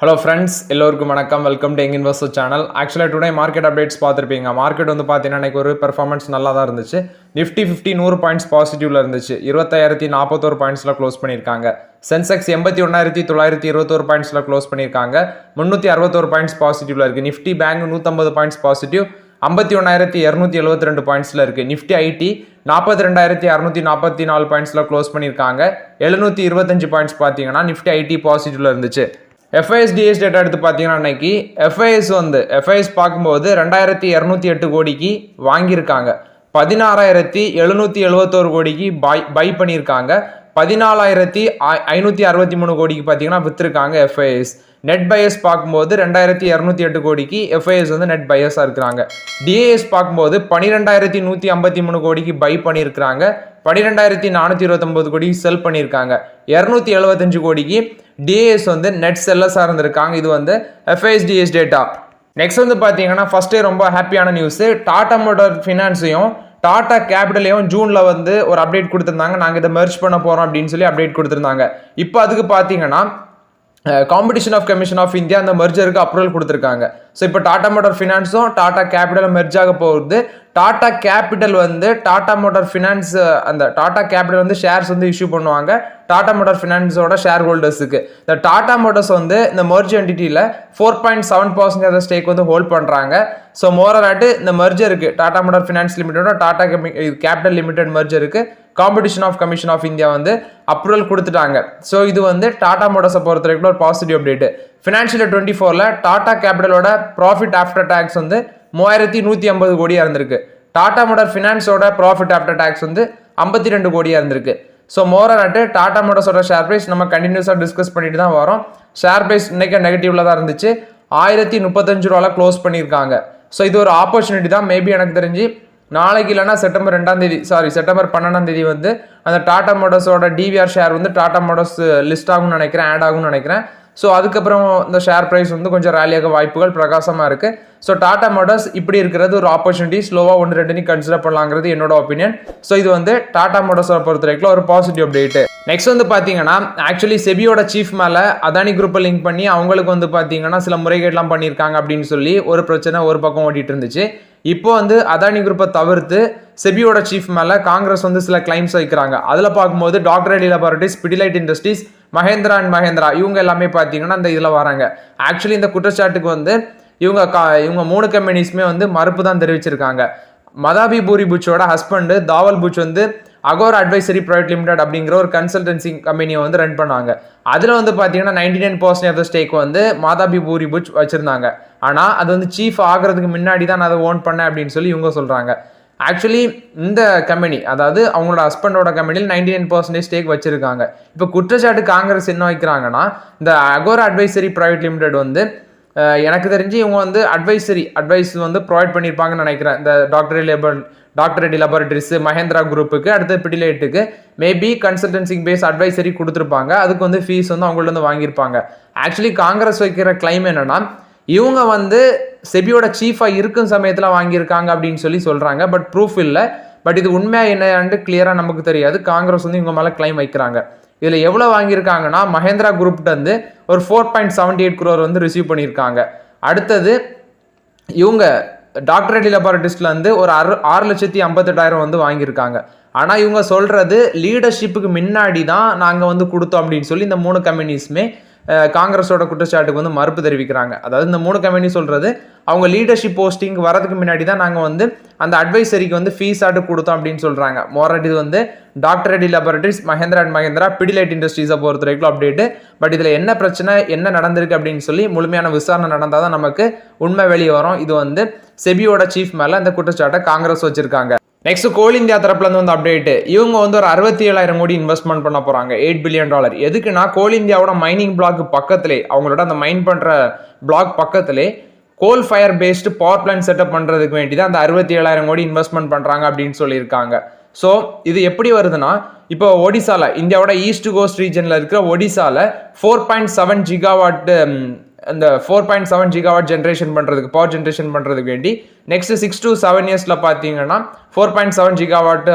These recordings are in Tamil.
ஹலோ ஃப்ரெண்ட்ஸ், எல்லோருக்கும் வணக்கம். Welcome to young investor channel. ஆக்சுவலாக டுடே மார்க்கெட் அப்டேட்ஸ் பார்த்துருப்பீங்க. மார்க்கெட் வந்து பார்த்தீங்கன்னா இன்றைக்கி ஒரு பெர்ஃபார்மன்ஸ் நல்லா தான் இருந்துச்சு. நிஃப்டி 50 100 பாயிண்ட்ஸ் பாசிட்டிவ்ல இருந்துச்சு. 25,041 பாயிண்ட்ஸில் க்ளோஸ் பண்ணியிருக்காங்க. சென்செக்ஸ் 81,921 பாயிண்ட்ஸில் க்ளோஸ் பண்ணியிருக்காங்க. 361 பாயிண்ட்ஸ் பாசிட்டிவ்ல இருக்குது. நிஃப்டி பேங்க் 150 பாயிண்ட்ஸ் பாசிட்டிவ் 51,272 பாயிண்ட்ஸில் இருக்குது. நிஃப்டி ஐடி 42,644 பாயிண்ட்ஸில் க்ளோஸ் பண்ணியிருக்காங்க. 725 பாயிண்ட்ஸ் பார்த்தீங்கன்னா நிஃப்டி ஐடி பாசிட்டிவ்ல இருந்துச்சு. FIS/DIS டேட்டா எடுத்து பார்த்தீங்கன்னா இன்னைக்கு FIS பார்க்கும்போது 2,208 கோடிக்கு வாங்கியிருக்காங்க. 16,771 கோடிக்கு பை பண்ணியிருக்காங்க. 14,563 கோடிக்கு பார்த்தீங்கன்னா விற்றுருக்காங்க FIS. நெட் பயஸ் பார்க்கும்போது 2,208 கோடிக்கு FIS வந்து நெட் பயஸாக இருக்கிறாங்க. DIS பார்க்கும்போது 12,153 கோடிக்கு பை பண்ணியிருக்கிறாங்க. 12,429 கோடிக்கு செல் பண்ணியிருக்காங்க. 275 கோடிக்கு DIS வந்து நெட் செல்லஸாக இருந்திருக்காங்க. இது வந்து FIS/DIS டேட்டா. நெக்ஸ்ட் வந்து பார்த்தீங்கன்னா ஃபர்ஸ்டே ரொம்ப ஹாப்பியான நியூஸ். டாடா மோட்டார் ஃபினான்ஸையும் டாடா கேபிட்டலையும் ஜூனில் வந்து ஒரு அப்டேட் கொடுத்துருந்தாங்க. நாங்கள் இதை மெர்ஜ் பண்ண போகிறோம் அப்படின்னு சொல்லி அப்டேட் கொடுத்துருந்தாங்க. இப்போ அதுக்கு பார்த்தீங்கன்னா competition of commission of India அந்த மெர்ஜருக்கு அப்ரூவல் கொடுத்துருக்காங்க. ஸோ இப்போ டாடா மோட்டார் ஃபினான்ஸும் டாடா கேபிட்டலும் மெர்ஜ் ஆக போகுது. டாடா கேபிட்டல் வந்து டாடா மோட்டார் ஃபினான்ஸ் அந்த டாடா கேபிட்டல் வந்து ஷேர்ஸ் வந்து இஷ்யூ பண்ணுவாங்க டாடா மோட்டார் ஃபினான்ஸோட ஷேர் ஹோல்டர்ஸுக்கு. இந்த டாடா மோட்டார்ஸ் வந்து இந்த மெர்ஜ் என்டிட்டியில் 4.7% ஸ்டேக் வந்து ஹோல்ட் பண்ணுறாங்க. ஸோ மோரராட்டு இந்த மெர்ஜருக்கு டாடா மோட்டார் ஃபினான்ஸ் லிமிடெடோட டாடா கேபிட்டல் லிமிடெட் மெர்ஜருக்கு competition of commission of India வந்து அப்ரூவல் கொடுத்துட்டாங்க. ஸோ இது வந்து டாடா மோட்டார்ஸை பொறுத்த வரைக்கும் ஒரு பாசிட்டிவ் அப்டேட். ஃபினான்ஷியல் 24ல் டாடா கேபிட்டலோட ப்ராஃபிட் ஆஃப்டர் டேக்ஸ் வந்து 3,150 கோடியாக இருந்திருக்கு. டாடா மோட்டார் ஃபினான்ஸோட ப்ராஃபிட் ஆஃப்டர் டேக்ஸ் வந்து 52 கோடியாக இருந்திருக்கு. ஸோ மோரராட்டு டாடா மோட்டார்ஸோட ஷேர் ப்ரைஸ் நம்ம கண்டினியூஸாக டிஸ்கஸ் பண்ணிட்டு தான் வரோம். ஷேர் ப்ரைஸ் இன்னைக்கு நெகட்டிவ்ல தான் இருந்துச்சு. 1,035 ரூபாவில் க்ளோஸ் பண்ணியிருக்காங்க. ஸோ இது ஒரு ஆப்பர்ச்சுனிட்டி தான். மேபி எனக்கு தெரிஞ்சு நாளைக்கு இல்லைனா செப்டம்பர் 12 வந்து அந்த டாடா மோட்டார்ஸோட டிவிஆர் ஷேர் வந்து டாடா மோட்டார்ஸ் லிஸ்ட் ஆகும்னு நினைக்கிறேன், ஆட் ஆகும்னு நினைக்கிறேன். ஸோ அதுக்கப்புறம் இந்த ஷேர் ப்ரைஸ் வந்து கொஞ்சம் ரேலியாக வாய்ப்புகள் பிரகாசமாக இருக்குது. ஸோ டாடா மோட்டார்ஸ் இப்படி இருக்கிறது ஒரு ஆப்பர்ச்சுனிட்டி. ஸ்லோவாக 1-2 கன்சிடர் பண்ணலாங்கிறது என்னோட ஒப்பீனியன். ஸோ இது வந்து டாடா மோட்டார்ஸை பொறுத்த வரைக்கும் ஒரு பாசிட்டிவ் அப்டேட். நெக்ஸ்ட் வந்து பார்த்தீங்கன்னா ஆக்சுவலி செபியோட சீஃப் மேலே அதானி குரூப்பை லிங்க் பண்ணி அவங்களுக்கு வந்து பார்த்தீங்கன்னா சில முறைகேடெலாம் பண்ணியிருக்காங்க அப்படின்னு சொல்லி ஒரு பிரச்சனை ஒரு பக்கம் ஓடிட்டு இருந்துச்சு. இப்போ வந்து அதானி குரூப்பை தவிர்த்து செபியோட சீஃப் மேலே காங்கிரஸ் வந்து சில கிளைம்ஸ் வைக்கிறாங்க. அதில் பார்க்கும்போது doctor Reddy laboratories, Pidilite industries, Mahindra and Mahindra இவங்க எல்லாமே பார்த்தீங்கன்னா இந்த இதில் வராங்க. ஆக்சுவலி இந்த குற்றச்சாட்டுக்கு வந்து இவங்க 3 கம்பெனிஸுமே வந்து மறுப்பு தான் தெரிவிச்சிருக்காங்க. மதாபி பூரி புச்சோட ஹஸ்பண்டு தாவல் புச் வந்து அகோரா அட்வைசரி பிரைவேட் லிமிடெட் அப்படிங்கிற ஒரு கன்சல்டன்சி கம்பெனியை வந்து ரன் பண்ணுவாங்க. அதில் வந்து பார்த்தீங்கன்னா 99% ஆஃப் த ஸ்டேக் வந்து மாதாபி பூரி புச் வச்சுருந்தாங்க. ஆனால் அது வந்து சீஃப் ஆகிறதுக்கு முன்னாடி தான் நான் அதை ஓன் பண்ணேன் அப்படின்னு சொல்லி இவங்க சொல்கிறாங்க. ஆக்சுவலி இந்த கம்பெனி, அதாவது அவங்களோட ஹஸ்பண்டோட கம்பெனியில் 99% ஸ்டேக் வச்சுருக்காங்க. இப்போ குற்றச்சாட்டு காங்கிரஸ் என்ன வைக்கிறாங்கன்னா, இந்த அகோரா அட்வைசரி பிரைவேட் லிமிடெட் வந்து எனக்கு தெரிஞ்சு இவங்க வந்து அட்வைஸ் வந்து ப்ரொவைட் பண்ணியிருப்பாங்கன்னு நினைக்கிறேன். இந்த டாக்டர் ரெட்டி லேபார்ட்டரிஸ், மஹேந்திரா குரூப்புக்கு, அடுத்து பிடிலைட்டுக்கு மேபி கன்சல்டன்சி பேஸ் அட்வைசரி கொடுத்துருப்பாங்க. அதுக்கு வந்து ஃபீஸ் வந்து அவங்கள்ட்ட வந்து வாங்கியிருப்பாங்க. ஆக்சுவலி காங்கிரஸ் வைக்கிற கிளைம் என்னன்னா, இவங்க வந்து செபியோட சீஃபாக இருக்கும் சமயத்தில் வாங்கியிருக்காங்க அப்படின்னு சொல்லி சொல்கிறாங்க. பட் ப்ரூஃப் இல்லை. பட் இது உண்மையாக என்னன்னு கிளியராக நமக்கு தெரியாது. காங்கிரஸ் வந்து இவங்க மேலே கிளைம் வைக்கிறாங்க. இதில் எவ்வளோ வாங்கியிருக்காங்கன்னா, மஹேந்திரா குரூப்கிட்ட வந்து ஒரு 4.78 crore வந்து ரிசீவ் பண்ணியிருக்காங்க. அடுத்தது இவங்க டாக்டர் ரெட்டி லேபார்ட்டரிஸ்ல வந்து ஒரு 6,58,000 வந்து வாங்கியிருக்காங்க. ஆனால் இவங்க சொல்கிறது லீடர்ஷிப்புக்கு முன்னாடி தான் நாங்கள் வந்து கொடுத்தோம் அப்படின்னு சொல்லி இந்த 3 கம்பெனிஸுமே காங்கிரஸோட குற்றச்சாட்டுக்கு வந்து மறுப்பு தெரிவிக்கிறாங்க. அதாவது இந்த 3 கம்பெனி சொல்கிறது அவங்க லீடர்ஷிப் போஸ்டிங் வரதுக்கு முன்னாடி தான் நாங்கள் வந்து அந்த அட்வைசரிக்கு வந்து ஃபீஸ் ஆட்டு கொடுத்தோம் அப்படின்னு சொல்கிறாங்க. மோரட் இது வந்து டாக்டர் ரெட்டி லேபார்ட்டரிஸ், மஹேந்திரா அண்ட் மஹேந்திரா, பிடிலைட் இண்டஸ்ட்ரீஸை பொறுத்த வரைக்கும் அப்டேட்டு. பட் இதில் என்ன பிரச்சனை, என்ன நடந்திருக்கு அப்படின்னு சொல்லி முழுமையான விசாரணை நடந்தால் தான் நமக்கு உண்மை வெளியே வரும். இது வந்து செபியோட சீஃப் மேலே அந்த குற்றச்சாட்டை காங்கிரஸ் வச்சிருக்காங்க. நெக்ஸ்ட் கோல் இந்தியா தரப்புலேருந்து வந்து அப்டேட்டு. இவங்க வந்து ஒரு 67,000 கோடி இன்வெஸ்ட்மெண்ட் பண்ண போகிறாங்க. $8 billion. எதுக்குன்னா, கோல் இந்தியாவோட மைனிங் பிளாக் பக்கத்திலே, அவங்களோட அந்த மைன் பண்ணுற பிளாக் பக்கத்திலே coal fire based power plant setup பண்ணுறதுக்கு வேண்டி தான் அந்த 67,000 கோடி இன்வெஸ்ட்மெண்ட் பண்ணுறாங்க அப்படின்னு சொல்லியிருக்காங்க. ஸோ இது எப்படி வருதுன்னா, இப்போ ஒடிசாவில், இந்தியாவோட ஈஸ்ட் கோஸ்ட் ரீஜனில் இருக்கிற ஒடிசாவில் 4.7 ஜிகாவாட் அந்த 4.7 ஜிகாவாட் ஜென்ரேஷன் பண்ணுறதுக்கு, பவர் ஜென்ரேஷன் பண்ணுறதுக்கு வேண்டி நெக்ஸ்ட் 6 to 7 இயர்ஸில் பார்த்தீங்கன்னா 4.7 ஜிகாவாட்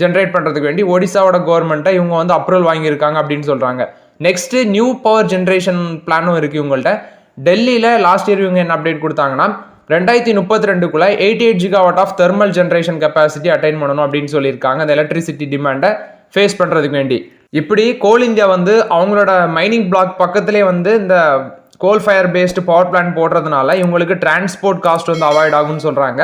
ஜென்ரேட் பண்ணுறதுக்கு வேண்டி ஒடிசாவோட கவர்மெண்ட்டை இவங்க வந்து அப்ரூவல் வாங்கியிருக்காங்க அப்படின்னு சொல்கிறாங்க. நெக்ஸ்ட் நியூ பவர் ஜென்ரேஷன் பிளானும் இருக்குது இவங்கள்ட்ட. டெல்லியில் லாஸ்ட் இயர் இவங்க என்ன அப்டேட் கொடுத்தாங்கன்னா 2032 88 GW of thermal generation capacity attain பண்ணணும் அப்படின்னு சொல்லியிருக்காங்க அந்த எலக்ட்ரிசிட்டி டிமாண்டை ஃபேஸ் பண்ணுறதுக்கு வேண்டி. இப்படி கோல் இந்தியா வந்து அவங்களோட மைனிங் பிளாக் பக்கத்துலேயே வந்து இந்த கோல் ஃபயர் பேஸ்டு பவர் பிளான்ட் போடுறதுனால இவங்களுக்கு டிரான்ஸ்போர்ட் காஸ்ட் வந்து அவாய்ட் ஆகும்னு சொல்கிறாங்க.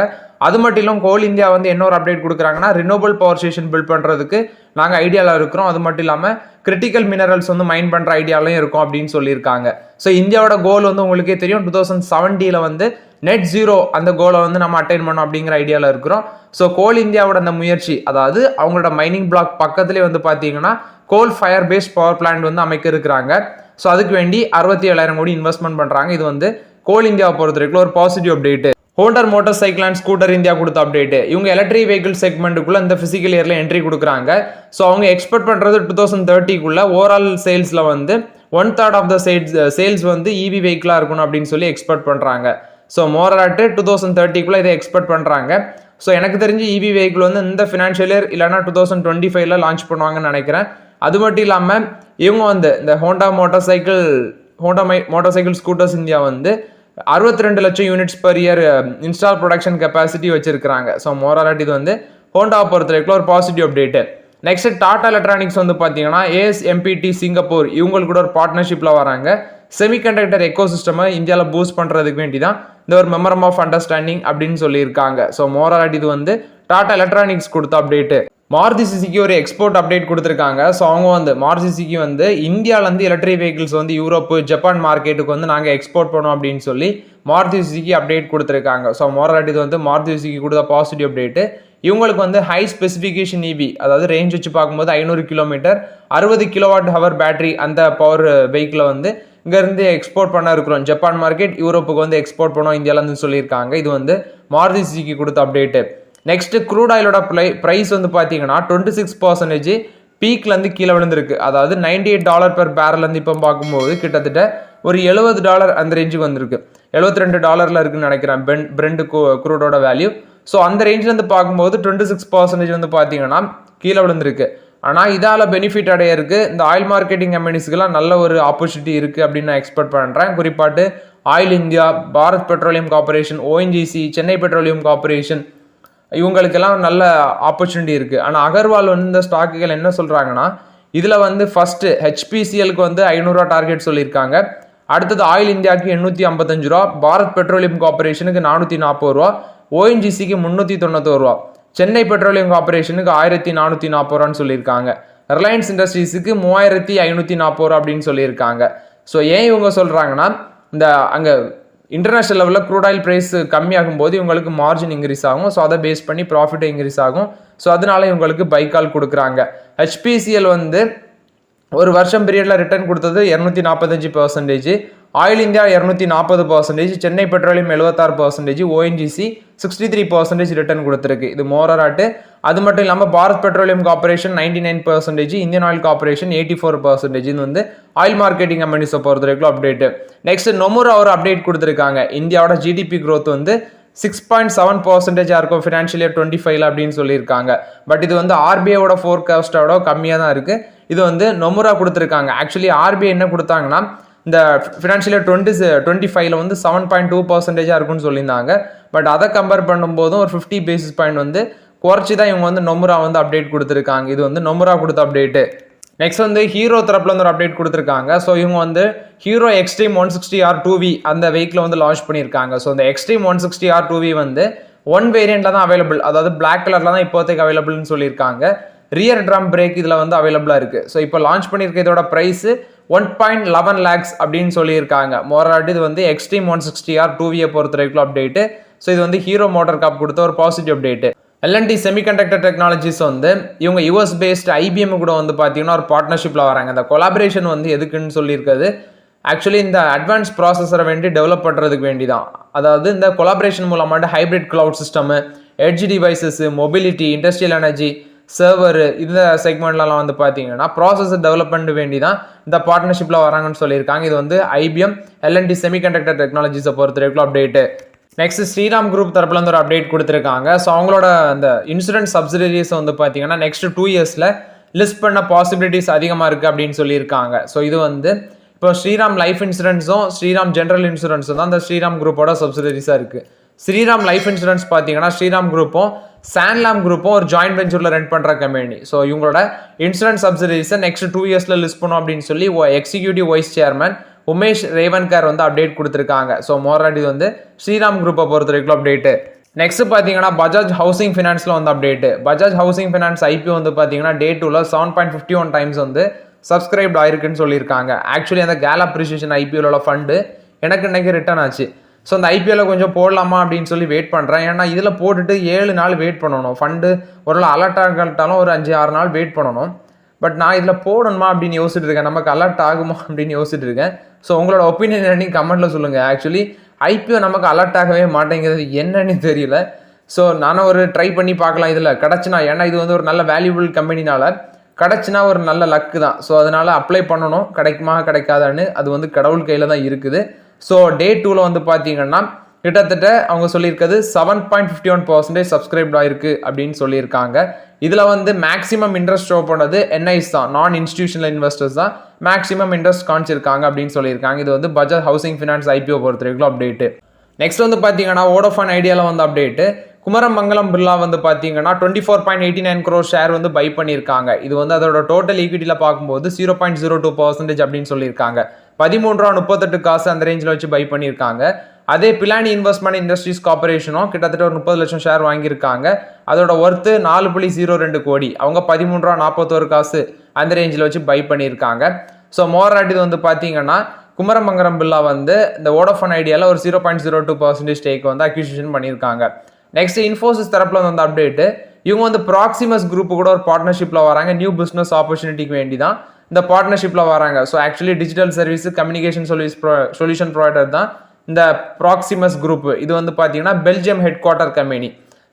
அது மட்டும் இல்லாமல் கோல் இந்தியா வந்து என்ன ஒரு அப்டேட் கொடுக்குறாங்கன்னா ரினோவபிள் பவர் ஸ்டேஷன் பில்ட் பண்ணுறதுக்கு நாங்கள் ஐடியாவில் இருக்கிறோம். அது மட்டும் இல்லாமல் கிரிட்டிக்கல் மினரல்ஸ் வந்து மைன் பண்ணுற ஐடியாலையும் இருக்கும் அப்படின்னு சொல்லியிருக்காங்க. ஸோ இந்தியாவோட கோல் வந்து உங்களுக்கே தெரியும் 2070 வந்து நெட் ஜீரோ அந்த கோலை வந்து நம்ம அட்டைன் பண்ணோம் அப்படிங்கிற ஐடியாவில் இருக்கிறோம். ஸோ கோல் இந்தியாவோட அந்த முயற்சி, அதாவது அவங்களோட மைனிங் பிளாக் பக்கத்துலேயே வந்து பார்த்தீங்கன்னா கோல் ஃபயர் பேஸ்ட் பவர் பிளான்ட் வந்து அமைக்க இருக்கிறாங்க. ஸோ அதுக்கு வேண்டி 67,000 கோடி இன்வெஸ்ட்மெண்ட் பண்ணுறாங்க. இது வந்து கோல் இந்தியாவை பொறுத்த வரைக்கும் ஒரு positive update. Honda motorcycle and scooter India கொடுத்த அப்டேட். இவங்க எலக்ட்ரிக் வெஹிக்கிள் செக்மெண்ட்டுக்குள்ள இந்த பிசிக்கல் இயர்ல என்ட்ரி கொடுக்குறாங்க. ஸோ அவங்க எக்ஸ்பெக்ட் பண்ணுறது 2030 ஓவரால் சேல்ஸில் வந்து 1/3 ஆஃப் த சேல்ஸ் வந்து இவி வெஹிக்கிளாக இருக்கணும் அப்படின்னு சொல்லி எக்ஸ்பெக்ட் பண்ணுறாங்க. ஸோ மோராட்டு 2030 இதை எக்ஸ்பெக்ட் பண்ணுறாங்க. ஸோ எனக்கு தெரிஞ்சு இவி வெஹிக்கிள் வந்து இந்த ஃபினான்ஷியல் இயர் இல்லைனா 2025 லான்ச் பண்ணுவாங்கன்னு நினைக்கிறேன். அது மட்டும் இல்லாமல் இவங்க வந்து இந்த Honda motor cycle scooters India வந்து 62 லட்சம் units per year install production capacity வச்சிருக்காங்க. ஸோ மோராலாட் இது வந்து ஹோண்டாவை பொறுத்த வரைக்கும் ஒரு positive update. Next Tata electronics வந்து பார்த்தீங்கன்னா ASMPT சிங்கப்பூர் இவங்களுக்கு கூட ஒரு பார்ட்னர்ஷிப்பில் வராங்க. செமிகண்டக்டர் எக்கோ சிஸ்டமை இந்தியாவில் பூஸ்ட் பண்ணுறதுக்கு வேண்டி தான் இந்த ஒரு மெமரம் ஆஃப் அண்டர்ஸ்டாண்டிங் அப்படின்னு சொல்லியிருக்காங்க. ஸோ மோராலாட் இது வந்து டாடா எலக்ட்ரானிக்ஸ் கொடுத்த அப்டேட்டு. மாருதி சுசுகி ஒரு எக்ஸ்போர்ட் அப்டேட் கொடுத்துருக்காங்க. ஸோ அவங்க வந்து மாருதி சுசுகி வந்து இந்தியாவிலேருந்து எலக்ட்ரிக் வெஹிக்கிள்ஸ் வந்து யூரோப்பு ஜப்பான் மார்க்கெட்டுக்கு வந்து நாங்கள் எக்ஸ்போர்ட் பண்ணோம் அப்படின்னு சொல்லி மாருதி சுசுகி அப்டேட் கொடுத்துருக்காங்க. ஸோ மோராலாட் இது வந்து மாருதி சுசுகி கொடுத்த பாசிட்டிவ் அப்டேட்டு. இவங்களுக்கு வந்து ஹை ஸ்பெசிஃபிகேஷன் இவி, அதாவது ரேஞ்ச் வச்சு பார்க்கும்போது 500 கிலோமீட்டர் 60 kWh பேட்டரி அந்த பவர் வெஹிக்கிளை வந்து இங்கேருந்து எக்ஸ்போர்ட் பண்ண இருக்கிறோம். ஜப்பான் மார்க்கெட் யூரோப்புக்கு வந்து எக்ஸ்போர்ட் பண்ணோம் இந்தியாவிலேருந்து சொல்லியிருக்காங்க. இது வந்து மாருதி சுசுகி கொடுத்த அப்டேட்டு. நெக்ஸ்ட் க்ரூட் ஆயிலோட ப்ரைஸ் வந்து பார்த்தீங்கன்னா 26% பீக்லேருந்து கீழே விழுந்திருக்கு. அதாவது $98 பெர் பேரல்லேருந்து இப்போ பார்க்கும்போது கிட்டத்தட்ட ஒரு $70 அந்த ரேஞ்சுக்கு வந்திருக்கு. $72 இருக்குன்னு நினைக்கிறேன் பிரெண்ட் க்ரூடோட வேல்யூ. ஸோ அந்த ரேஞ்சிலேருந்து பார்க்கும்போது 26% வந்து பார்த்தீங்கன்னா கீழே விழுந்திருக்கு. ஆனால் இதால் பெனிஃபிட் அடைய இருக்குது இந்த ஆயில் மார்க்கெட்டிங் கம்பெனிஸ்க்கெல்லாம் நல்ல ஒரு ஆப்பர்ச்சுனிட்டி இருக்குது அப்படின்னு நான் எக்ஸ்பெக்ட் பண்ணுறேன். குறிப்பாட்டு oil India, Bharat petroleum corporation, ONGC, Chennai petroleum corporation இவங்களுக்கெல்லாம் நல்ல ஆப்பர்ச்சுனிட்டி இருக்குது. ஆனால் அகர்வால் வந்து இந்த ஸ்டாக்குகள் என்ன சொல்கிறாங்கன்னா இதில் வந்து ஃபஸ்ட்டு HPCLக்கு வந்து $500 டார்கெட் சொல்லியிருக்காங்க. அடுத்தது ஆயில் இந்தியாவுக்கு $855, பாரத் பெட்ரோலியம் கார்பரேஷனுக்கு $440, ONGCக்கு $391, சென்னை பெட்ரோலியம் கார்பரேஷனுக்கு $1440 சொல்லியிருக்காங்க. ரிலையன்ஸ் இண்டஸ்ட்ரீஸுக்கு $3540 அப்படின்னு சொல்லியிருக்காங்க. ஸோ ஏன் இவங்க சொல்கிறாங்கன்னா இந்த அங்கே இன்டர்நேஷனல் லெவலில் க்ரூட் ஆயில் ப்ரைஸ் கம்மியாகும் போது இவங்களுக்கு மார்ஜின் இன்க்ரீஸ் ஆகும். ஸோ அதை பேஸ் பண்ணி ப்ராஃபிட் இன்க்ரீஸ் ஆகும். ஸோ அதனால இவங்களுக்கு பைக்கால் கொடுக்குறாங்க. HPCL வந்து ஒரு வருஷம் பீரியடில் ரிட்டர்ன் கொடுத்தது 245%, oil India 240%, Chennai petroleum 76%, ONGC 63% return கொடுத்துருக்கு. இது மோராலாட்டு. அது மட்டும் இல்லாமல் Bharat petroleum corporation 99%, Indian oil corporation 84%. இது வந்து ஆயில் மார்க்கெட்டிங் கம்பெனிஸை பொறுத்த வரைக்கும் அப்டேட்டு. நெக்ஸ்ட் நொமுரா ஒரு அப்டேட் கொடுத்துருக்காங்க. இந்தியாவோட GDP growth வந்து 6.7% இருக்கும் ஃபினான்ஷியல் இயர் 25 அப்படின்னு சொல்லியிருக்காங்க. பட் இது வந்து RBIயோட ஃபோர்காஸ்டோட கம்மியாக தான் இருக்குது. இது வந்து நொமுரா கொடுத்துருக்காங்க. ஆக்சுவலி RBI என்ன கொடுத்தாங்கன்னா இந்த ஃபினான்ஷியல் இயர் 2025 வந்து 7.2% இருக்குன்னு சொல்லியிருந்தாங்க. பட் அதை கம்பேர் பண்ணும்போதும் ஒரு 50 பேசிஸ் பாயிண்ட் வந்து குறைச்சி தான் இவங்க வந்து நொமுரா வந்து அப்டேட் கொடுத்துருக்காங்க. இது வந்து நொமுரா கொடுத்த அப்டேட்டு. நெக்ஸ்ட் வந்து ஹீரோ தரப்புல வந்து ஒரு அப்டேட் கொடுத்துருக்காங்க. ஸோ இவங்க வந்து ஹீரோ எக்ஸ்ட்ரீம் 160R 2V அந்த வெஹிக்கிள் வந்து லான்ச் பண்ணியிருக்காங்க. ஸோ இந்த எக்ஸ்ட்ரீம் 160R 2V வந்து ஒன் வேரியண்ட்டில் தான் அவைலபிள், அதாவது பிளாக் கலரில் தான் இப்போதைக்கு அவைலபிள்னு சொல்லியிருக்காங்க. ரியர் ட்ரம் பிரேக் இதில் வந்து அவைலபிளாக இருக்குது. ஸோ இப்போ லான்ச் பண்ணியிருக்க இதோட ப்ரைஸு 1.11 lakhs அப்படின்னு சொல்லியிருக்காங்க. மோராலாட்டு இது வந்து எக்ஸ்ட்ரீம் 160R 2V பொறுத்த வரைக்கும் அப்டேட்டு. ஸோ இது வந்து ஹீரோ மோட்டார் காப் கொடுத்த ஒரு positive update. L&T semiconductor technologies வந்து இவங்க US பேஸ்ட் IBM கூட வந்து பார்த்தீங்கன்னா ஒரு பார்ட்னர்ஷிப்பில் வராங்க. இந்த கொலாபரேஷன் வந்து எதுக்குன்னு சொல்லியிருக்காது. ஆக்சுவலி இந்த அட்வான்ஸ் ப்ராசஸரை வேண்டி டெவலப் பண்ணுறதுக்கு வேண்டி தான். அதாவது இந்த கொலாபரேஷன் மூலமாட்டு hybrid cloud system, edge devices, mobility, industrial energy, server இந்த செக்மெண்ட்லாம் வந்து பார்த்தீங்கன்னா ப்ராசஸர் டெவலப்மெண்ட் வேண்டி தான் இந்த பார்ட்னர்ஷிப்பில் வராங்கன்னு சொல்லியிருக்காங்க. இது வந்து IBM L&T செமிகண்டக்டர் டெக்னாலஜிஸை பொறுத்த வரைக்கும் அப்டேட்டு. நெக்ஸ்ட் ஸ்ரீராம் குரூப் தரப்புல இருந்து ஒரு அப்டேட் கொடுத்துருக்காங்க. ஸோ அவங்களோட அந்த இன்சூரன்ஸ் சப்சிடரிஸ் வந்து பார்த்தீங்கன்னா நெக்ஸ்ட் 2 இயர்ஸில் லிஸ்ட் பண்ண பாசிபிலிட்டிஸ் அதிகமாக இருக்குது அப்படின்னு சொல்லியிருக்காங்க. ஸோ இது வந்து இப்போ ஸ்ரீராம் லைஃப் இன்சூரன்ஸும் ஸ்ரீராம் ஜென்ரல் இன்சூரன்ஸும் தான் இந்த ஸ்ரீராம் குரூப்போட சப்சிடரிஸாக இருக்குது. ஸ்ரீராம் லைஃப் இன்சூரன்ஸ் பார்த்தீங்கன்னா ஸ்ரீராம் குரூப்பும் சான்லாம் குரூப்பும் ஒரு ஜாயின்ட் வெஞ்சூரில் ரன் பண்ணுற கம்பெனி. ஸோ இவங்களோட இன்சூரன்ஸ் சப்சிடரிஸை நெக்ஸ்ட் 2 இயர்ஸில் லிஸ்ட் பண்ணும் அப்படின்னு சொல்லி எக்ஸிக்யூட்டிவ் வைஸ் சேர்மன் உமேஷ் ரேவன்கர் வந்து அப்டேட் கொடுத்துருக்காங்க. ஸோ மோராட் இது வந்து ஸ்ரீராம் குரூப்பை பொறுத்த வரைக்கும் அப்டேட்டு. நெக்ஸ்ட் பார்த்தீங்கன்னா பஜாஜ் ஹவுசிங் ஃபினான்ஸில் வந்து update. Bajaj housing finance IPO வந்து பார்த்தீங்கன்னா டே 2ல 7.51 டைம்ஸ் வந்து சப்ஸ்கிரைப்ட் ஆயிருக்குன்னு சொல்லியிருக்காங்க. ஆக்சுவலி அந்த கேல் அப்ரிசியேஷன் ஐபிஓல ஃபண்டு எனக்கு இன்னைக்கு ரிட்டர்ன் ஆச்சு. ஸோ அந்த ஐபிஎல்ல கொஞ்சம் போடலாமா அப்படின்னு சொல்லி வெயிட் பண்ணுறேன். ஏன்னா இதில் போட்டுட்டு 7 நாள் வெயிட் பண்ணணும். ஃபண்டு ஒரு அலர்ட் ஆகட்டாலும் ஒரு 5-6 நாள் வெயிட் பண்ணணும். பட் நான் இதில் போடணுமா அப்படின்னு யோசிச்சுட்டு இருக்கேன். நமக்கு அலர்ட் ஆகுமா அப்படின்னு யோசிச்சுட்டு இருக்கேன். ஸோ உங்களோட ஒப்பீனியன் என்னன்னு கமெண்ட்டில் சொல்லுங்கள். ஆக்சுவலி ஐபிஓ நமக்கு அலர்ட் ஆகவே மாட்டேங்கிறது என்னன்னு தெரியல. ஸோ நானும் ஒரு ட்ரை பண்ணி பார்க்கலாம் இதில் கிடச்சினா. ஏன்னா இது வந்து ஒரு நல்ல வேல்யூபிள் கம்பெனினால கிடச்சினா ஒரு நல்ல லக்கு தான். ஸோ அதனால் அப்ளை பண்ணணும். கிடைக்குமா கிடைக்காதான்னு அது வந்து கடவுள் கையில் தான் இருக்குது. ஸோ டே 2ல வந்து பார்த்தீங்கன்னா கிட்டத்தட்ட அவங்க சொல்லியிருக்கிறது 7.51% சப்ஸ்கிரைப்ட் ஆயிருக்கு அப்படின்னு சொல்லியிருக்காங்க. இதில் வந்து மேக்ஸிமம் இன்ட்ரெஸ்ட் ஷோ பண்ணது என்ஐஸ் தான், நான் இன்ஸ்டிடியூஷனல் இன்வெஸ்டர்ஸ் தான் மேக்ஸிமம் இன்ட்ரெஸ்ட் காமிச்சிருக்காங்க அப்படின்னு சொல்லியிருக்காங்க. இது வந்து பஜாஜ் ஹவுசிங் ஃபினான்ஸ் ஐபிஓ பொறுத்த வரைக்கும் அப்டேட்டு. நெக்ஸ்ட் வந்து பார்த்தீங்கன்னா வோடஃபோன் ஐடியாவில் வந்து அப்டேட்டு. குமரமங்கலம் பிர்லா வந்து பார்த்தீங்கன்னா 24.89 crore ஷேர் வந்து பை பண்ணியிருக்காங்க. இது வந்து அதோட டோட்டல் ஈக்விட்டியில் பார்க்கும்போது 0.02% அப்படின்னு சொல்லியிருக்காங்க. 13.38 காசு அந்த ரேஞ்சில் வச்சு பை பண்ணியிருக்காங்க. அதே பிலானி இன்வெஸ்ட்மெண்ட் இண்டஸ்ட்ரீஸ் கார்பரேஷனும் கிட்டத்தட்ட ஒரு 30 லட்சம் ஷேர் வாங்கியிருக்காங்க. அதோட ஒர்த்து 4.02 கோடி. அவங்க 13.41 காசு அந்த ரேஞ்சில் வச்சு பை பண்ணியிருக்காங்க. ஸோ மோராட் இது வந்து பார்த்தீங்கன்னா குமரமங்கலம் பிர்லா வந்து இந்த வோடஃபோன் ஐடியாவில் ஒரு 0.02% ஸ்டேக் வந்து அக்யூசிஷன் பண்ணியிருக்காங்க. நெக்ஸ்ட் இன்ஃபோசிஸ் தரப்பில் வந்து அப்டேட்டு. இவங்க வந்து ப்ராக்சிமஸ் குரூப் கூட ஒரு பார்ட்னர்ஷிப்பில் வராங்க. நியூ பிஸ்னஸ் ஆப்பர்ச்சுனிட்டிக்கு வேண்டி தான் இந்த பார்ட்னர்ஷிப்பில் வராங்க. So actually digital service communication solution provider தான் இந்த ப்ராக்சிமஸ் குரூப். இது வந்து பார்த்தீங்கன்னா Belgium headquarter company.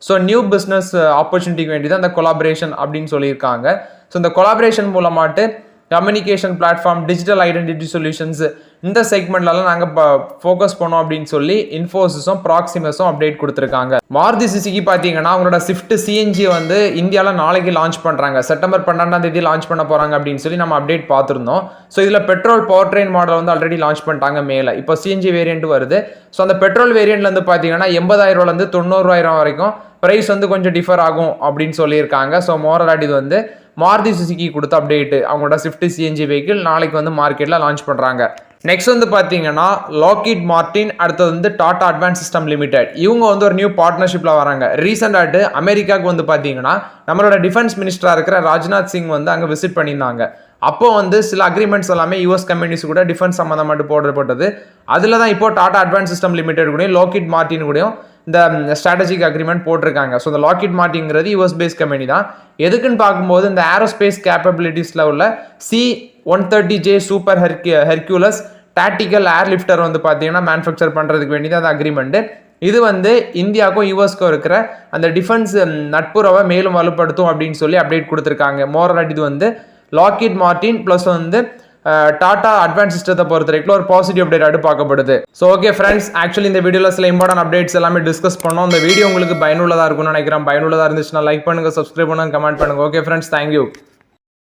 So new business ஆப்பர்ச்சுனிட்டிக்கு வேண்டி தான் இந்த கொலாபரேஷன் அப்படின்னு சொல்லியிருக்காங்க. ஸோ இந்த கொலாபரேஷன் மூலமாட்டு communication platform, digital identity solutions இந்த செக்மெண்ட்லாம் நாங்கள் ஃபோக்கஸ் பண்ணோம் அப்படின்னு சொல்லி இன்ஃபோசிஸும் ப்ராக்சிமஸும் அப்டேட் கொடுத்துருக்காங்க. மாருதி சுசுகி பார்த்தீங்கன்னா அவங்களோட ஸ்விஃப்ட் சிஎன்ஜி வந்து இந்தியாவில் நாளைக்கு லான்ச் பண்ணுறாங்க. செப்டம்பர் 12 லான்ச் பண்ண போகிறாங்க அப்படின்னு சொல்லி நம்ம அப்டேட் பார்த்துருந்தோம். ஸோ இதில் பெட்ரோல் பவர் ட்ரெயின் மாடல் வந்து ஆல்ரெடி லான்ச் பண்ணிட்டாங்க மேலே. இப்போ சிஎன்ஜி வேரியன்ட் வருது. ஸோ அந்த பெட்ரோல் வேரியன்ட்ல வந்து பார்த்தீங்கன்னா 80,000 90,000 வரைக்கும் ப்ரைஸ் வந்து கொஞ்சம் டிஃபர் ஆகும் அப்படின்னு சொல்லியிருக்காங்க. ஸோ மோரலாட் இது வந்து மாருதி சுசுகி கொடுத்த அப்டேட்டு. அவங்களோட ஸ்விஃப்ட் சிஎன்ஜி வெஹிக்கிள் நாளைக்கு வந்து மார்க்கெட்டில் லான்ச் பண்ணுறாங்க. நெக்ஸ்ட் வந்து பார்த்தீங்கன்னா லாக்ஹீட் மார்டின், அடுத்தது வந்து டாடா அட்வான்ஸ் சிஸ்டம் லிமிடெட். இவங்க வந்து ஒரு நியூ பார்ட்னர்ஷிப்பில் வராங்க. ரீசெண்டாட்டு அமெரிக்காவுக்கு வந்து பார்த்தீங்கன்னா நம்மளோட டிஃபென்ஸ் மினிஸ்டராக இருக்கிற ராஜ்நாத் சிங் வந்து அங்கே விசிட் பண்ணியிருந்தாங்க. அப்போ வந்து சில அக்ரிமெண்ட்ஸ் எல்லாமே யூஎஸ் கம்பெனிஸ் கூட டிஃபென்ஸ் சம்மந்தமாட்டு போடப்பட்டது. அதில் தான் இப்போ டாடா அட்வான்ஸ் சிஸ்டம் லிமிடெட் கூடயும் லாக்ஹீட் மார்டின் கூடயும் இந்த ஸ்ட்ராட்டஜிக் அக்ரிமெண்ட் போட்டிருக்காங்க. ஸோ இந்த லாக்ஹீட் மார்டின்ங்கிறது யூஎஸ் பேஸ் கம்பெனி தான். எதுக்குன்னு பார்க்கும்போது இந்த ஏரோஸ்பேஸ் கேப்பபிலிட்டிஸில் உள்ள C-130J சூப்பர் ஹெர்குலஸ் டாக்டிக்கல் ஏர்லிஃப்டர் வந்து பார்த்தீங்கன்னா மேனுஃபேக்சர் பண்ணுறதுக்கு வேண்டி தான் அந்த அக்ரிமெண்ட்டு. இது வந்து இந்தியாவுக்கும் யூஎஸ்க்கும் இருக்கிற அந்த டிஃபென்ஸ் நட்புறவை மேலும் வலுப்படுத்தும் அப்படின்னு சொல்லி அப்டேட் கொடுத்துருக்காங்க. மோரலாட் இது வந்து லாக்ஹீட் மார்டின் ப்ளஸ் வந்து டாடா அட்வான்ஸ் சிஸ்டத்தை பொறுத்த வரைக்கும் ஒரு பாசிட்டிவ் அப்டேட் பார்க்கப்படுது. ஸோ ஓகே ஃப்ரெண்ட்ஸ், ஆக்சுவலி இந்த வீடியோவில் சில இம்பார்ட்டன்ட் அப்டேட்ஸ் எல்லாமே டிஸ்கஸ் பண்ணோம். இந்த வீடியோ உங்களுக்கு பயனுள்ளதாக இருக்கும்னு நினைக்கிறேன். பயனுள்ளதாக இருந்துச்சுன்னா லைக் பண்ணுங்கள், சப்ஸ்கிரைப் பண்ணுங்கள், கமெண்ட் பண்ணுங்கள். Okay friends, thank you.